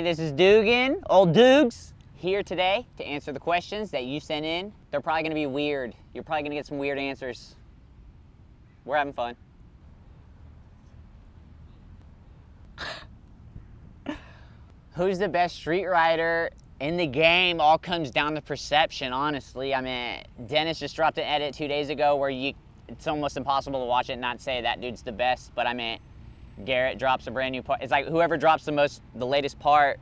Hey, this is Dugan, old Dukes, here today to answer the questions that you sent in. They're probably gonna be weird. You're probably gonna get some weird answers. We're having fun. Who's the best street rider in the game? All comes down to perception, honestly. I mean, Dennis just dropped an edit 2 days ago where it's almost impossible to watch it and not say that dude's the best, but I mean, Garrett drops a brand new part. It's like whoever drops the latest part,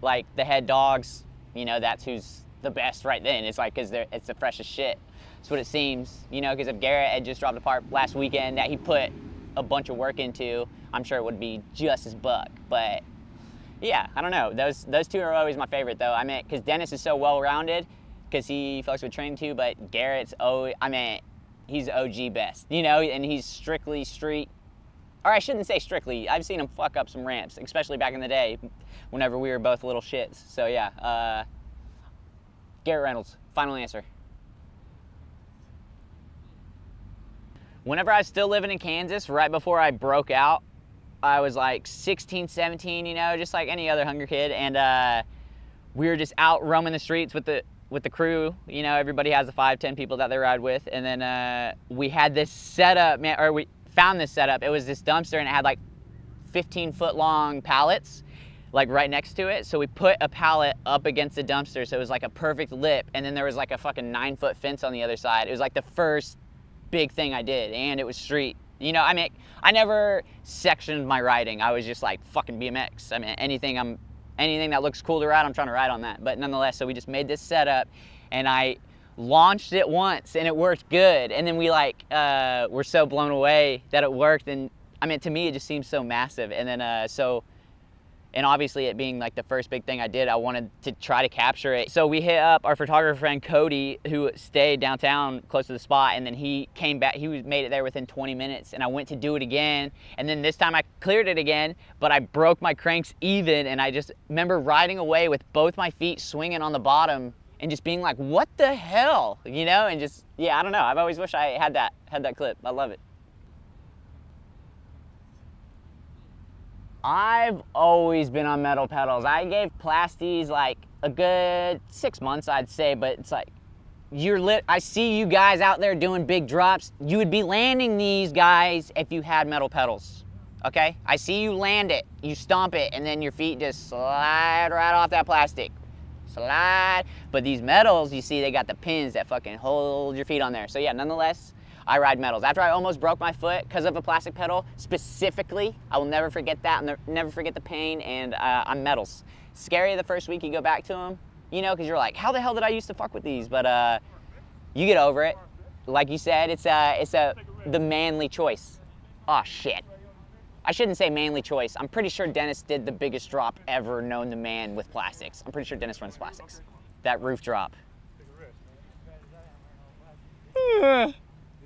like the head dogs, you know, that's who's the best right then. It's like, cause it's the freshest shit. That's what it seems, you know, cause if Garrett had just dropped a part last weekend that he put a bunch of work into, I'm sure it would be just as buck. But yeah, I don't know. Those two are always my favorite though. I mean, cause Dennis is so well-rounded, cause he fucks with training too, but Garrett's, he's OG best, you know, and he's strictly street. Or I shouldn't say strictly. I've seen him fuck up some ramps, especially back in the day whenever we were both little shits. So yeah, Garrett Reynolds, final answer. Whenever I was still living in Kansas, right before I broke out, I was like 16, 17, you know, just like any other Hunger kid. And we were just out roaming the streets with the crew. You know, everybody has the 5, 10 people that they ride with. And then we had this setup, man, or we found this setup. It was this dumpster and it had like 15-foot long pallets like right next to it. So we put a pallet up against the dumpster, so it was like a perfect lip, and then there was like a fucking 9-foot fence on the other side. It was like the first big thing I did, and it was street. You know, I mean, I never sectioned my riding. I was just like fucking BMX. I mean, anything that looks cool to ride, I'm trying to ride on that. But nonetheless, so we just made this setup and I launched it once and it worked good, and then we like were so blown away that it worked. And I mean, to me it just seems so massive. And then and obviously it being like the first big thing I did, I wanted to try to capture it. So we hit up our photographer friend Cody, who stayed downtown close to the spot, and then he came back. He made it there within 20 minutes, and I went to do it again, and then this time I cleared it again, but I broke my cranks even, and I just remember riding away with both my feet swinging on the bottom and just being like, what the hell, you know? And just, yeah, I don't know. I've always wished I had that clip. I love it. I've always been on metal pedals. I gave Plasties like a good 6 months, I'd say, but it's like, I see you guys out there doing big drops. You would be landing these guys if you had metal pedals, okay? I see you land it, you stomp it, and then your feet just slide right off that plastic. Slide. But these metals, you see, they got the pins that fucking hold your feet on there. So yeah, nonetheless, I ride metals. After I almost broke my foot because of a plastic pedal, specifically, I will never forget that, and never forget the pain, and I'm metals. Scary the first week you go back to them, you know, because you're like, how the hell did I used to fuck with these? But you get over it. Like you said, it's the manly choice. Oh shit. I shouldn't say manly choice. I'm pretty sure Dennis did the biggest drop ever known to man with plastics. I'm pretty sure Dennis runs plastics. That roof drop. Yeah,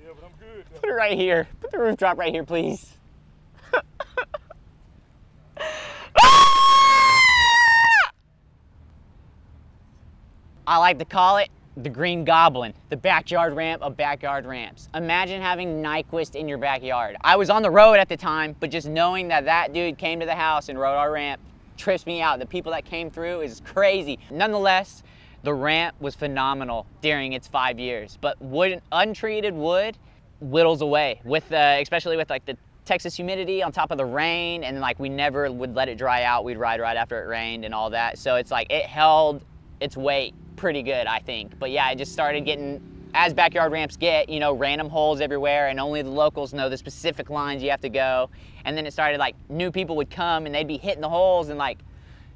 but I'm good. Put it right here. Put the roof drop right here, please. I like to call it the Green Goblin, the backyard ramp of backyard ramps. Imagine having Nyquist in your backyard. I was on the road at the time, but just knowing that dude came to the house and rode our ramp trips me out. The people that came through is crazy. Nonetheless, the ramp was phenomenal during its 5 years, but untreated wood whittles away, with especially with like the Texas humidity on top of the rain, and like we never would let it dry out. We'd ride right after it rained and all that. So it's like it held its weight pretty good, I think. But yeah, it just started getting, as backyard ramps get, you know, random holes everywhere, and only the locals know the specific lines you have to go. And then it started like new people would come and they'd be hitting the holes and like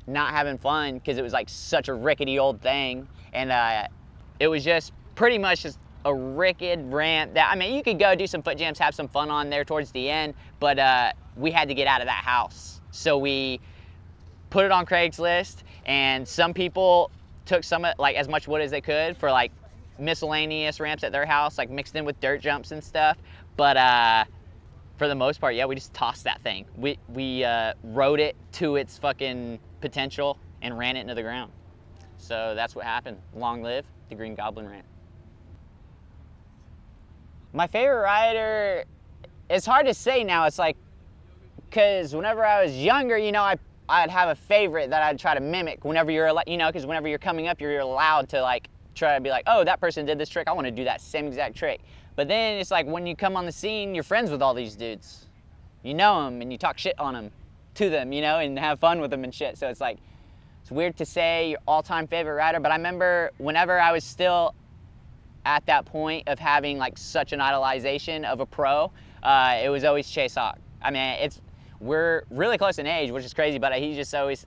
not having fun because it was like such a rickety old thing. And it was just pretty much just a rickety ramp that, I mean, you could go do some foot jams, have some fun on there towards the end, but we had to get out of that house. So we put it on Craigslist, and some people took like as much wood as they could for like miscellaneous ramps at their house, like mixed in with dirt jumps and stuff. But for the most part, yeah, we just tossed that thing. We rode it to its fucking potential and ran it into the ground. So that's what happened. Long live the Green Goblin ramp. My favorite rider, it's hard to say now. It's like, because whenever I was younger, you know, I'd have a favorite that I'd try to mimic whenever you're, you know, because whenever you're coming up, you're allowed to like try to be like, oh, that person did this trick, I want to do that same exact trick. But then it's like when you come on the scene, you're friends with all these dudes. You know them and you talk shit on them, to them, you know, and have fun with them and shit. So it's like, it's weird to say your all-time favorite rider, but I remember whenever I was still at that point of having like such an idolization of a pro, it was always Chase Hawk. I mean, we're really close in age, which is crazy, but he just always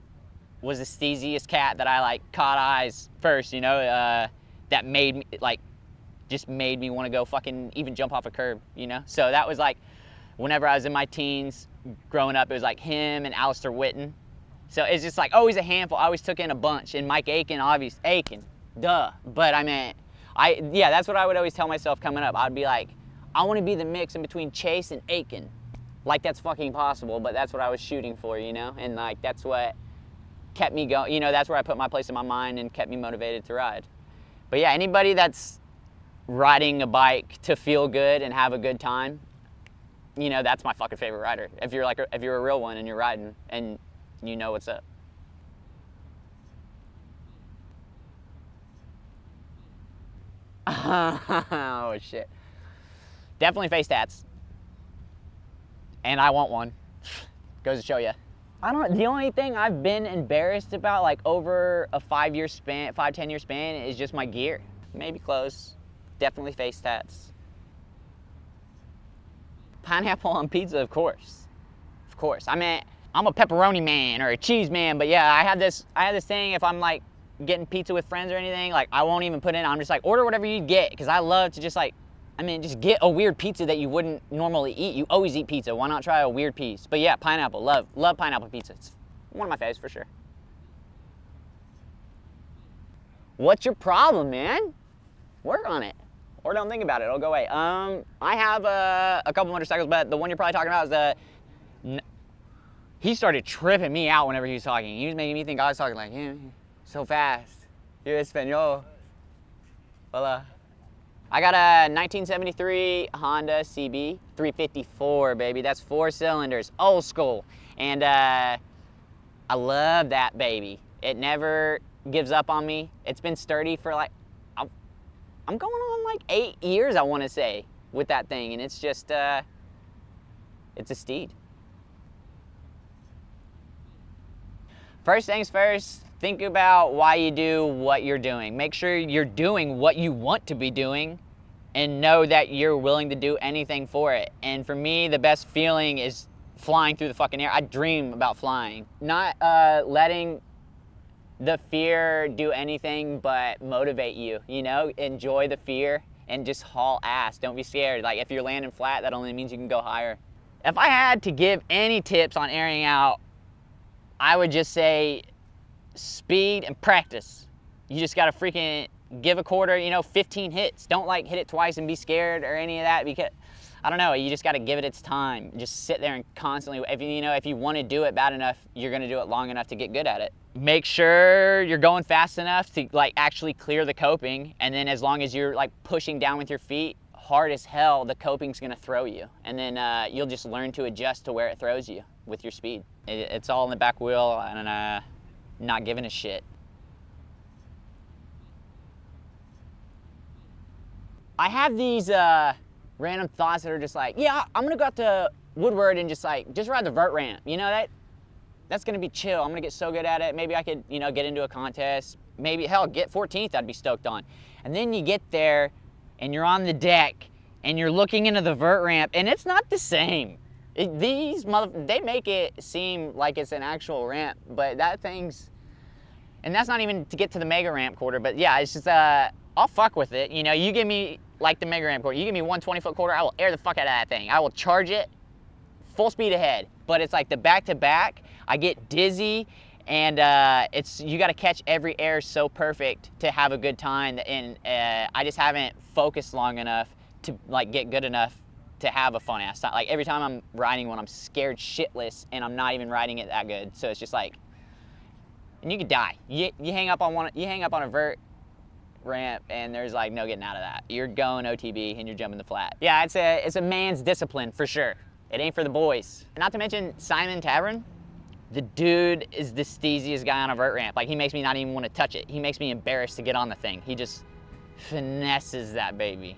was the steeziest cat that I like caught eyes first, you know, that made me like, just made me want to go fucking even jump off a curb, you know? So that was like, whenever I was in my teens, growing up, it was like him and Alistair Witten. So it's just like always a handful. I always took in a bunch. And Mike Aiken, obviously, Aiken, duh. But I mean, yeah, that's what I would always tell myself coming up. I'd be like, I want to be the mix in between Chase and Aiken. Like that's fucking possible, but that's what I was shooting for, you know? And like, that's what kept me going, you know, that's where I put my place in my mind and kept me motivated to ride. But yeah, anybody that's riding a bike to feel good and have a good time, you know, that's my fucking favorite rider. If you're like, if you're a real one and you're riding and you know what's up. Oh shit. Definitely face tats. And I want one. Goes to show you. I don't, the only thing I've been embarrassed about like over a 5-year span, 5-10 year span is just my gear. Maybe clothes, definitely face tats. Pineapple on pizza, of course. Of course. I mean, I'm a pepperoni man or a cheese man, but yeah, I have this thing if I'm like getting pizza with friends or anything, like I won't even put in, I'm just like, order whatever you get, because I love to just like, I mean, just get a weird pizza that you wouldn't normally eat. You always eat pizza, why not try a weird piece? But yeah, pineapple, love pineapple pizza. It's one of my favorites for sure. What's your problem, man? Work on it. Or don't think about it, it'll go away. I have a couple motorcycles, but the one you're probably talking about is the, he started tripping me out whenever he was talking. He was making me think I was talking like, yeah, so fast. You're Espanol. Hola. I got a 1973 Honda CB 354, baby. That's 4 cylinders, old school. And I love that baby. It never gives up on me. It's been sturdy for like, I'm going on like 8 years, I want to say, with that thing. And it's just, it's a steed. First things first, think about why you do what you're doing. Make sure you're doing what you want to be doing and know that you're willing to do anything for it. And for me, the best feeling is flying through the fucking air. I dream about flying. Not letting the fear do anything but motivate you, you know? Enjoy the fear and just haul ass. Don't be scared. Like if you're landing flat, that only means you can go higher. If I had to give any tips on airing out, I would just say speed and practice. You just gotta freaking give a quarter, you know, 15 hits. Don't like hit it twice and be scared or any of that, because I don't know, you just gotta give it its time. Just sit there and constantly, if you know, if you wanna do it bad enough, you're gonna do it long enough to get good at it. Make sure you're going fast enough to like actually clear the coping, and then as long as you're like pushing down with your feet hard as hell, the coping's gonna throw you. And then you'll just learn to adjust to where it throws you with your speed. It's all in the back wheel and not giving a shit. I have these random thoughts that are just like, yeah, I'm gonna go out to Woodward and just ride the vert ramp. You know, that's gonna be chill. I'm gonna get so good at it. Maybe I could, you know, get into a contest. Maybe, hell, get 14th, I'd be stoked on. And then you get there and you're on the deck and you're looking into the vert ramp and it's not the same. They make it seem like it's an actual ramp, but that thing's, and that's not even to get to the mega ramp quarter, but yeah, it's just, I'll fuck with it. You know, you give me like the mega ramp quarter, you give me 1 20-foot quarter, I will air the fuck out of that thing. I will charge it full speed ahead. But it's like the back-to-back, I get dizzy, and you gotta catch every air so perfect to have a good time, and I just haven't focused long enough to like get good enough to have a fun ass time. Like every time I'm riding one, I'm scared shitless and I'm not even riding it that good. So it's just like, and you could die. You hang up on a vert ramp and there's like no getting out of that. You're going OTB and you're jumping the flat. Yeah, it's a man's discipline for sure. It ain't for the boys. Not to mention Simon Tavern, The dude is the steeziest guy on a vert ramp. Like, he makes me not even want to touch it. He makes me embarrassed to get on the thing. He just finesses that baby.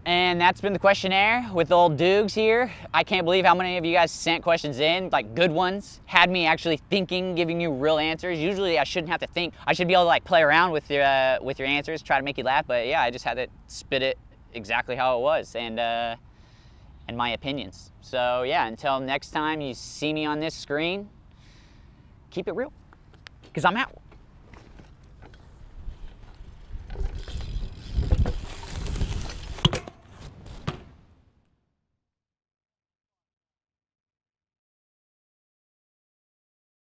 And that's been the questionnaire with old Dugs here. I can't believe how many of you guys sent questions in, like good ones. Had me actually thinking, giving you real answers. Usually I shouldn't have to think. I should be able to like play around with your answers, try to make you laugh. But yeah, I just had to spit it exactly how it was and my opinions. So yeah, until next time you see me on this screen, keep it real, because I'm out.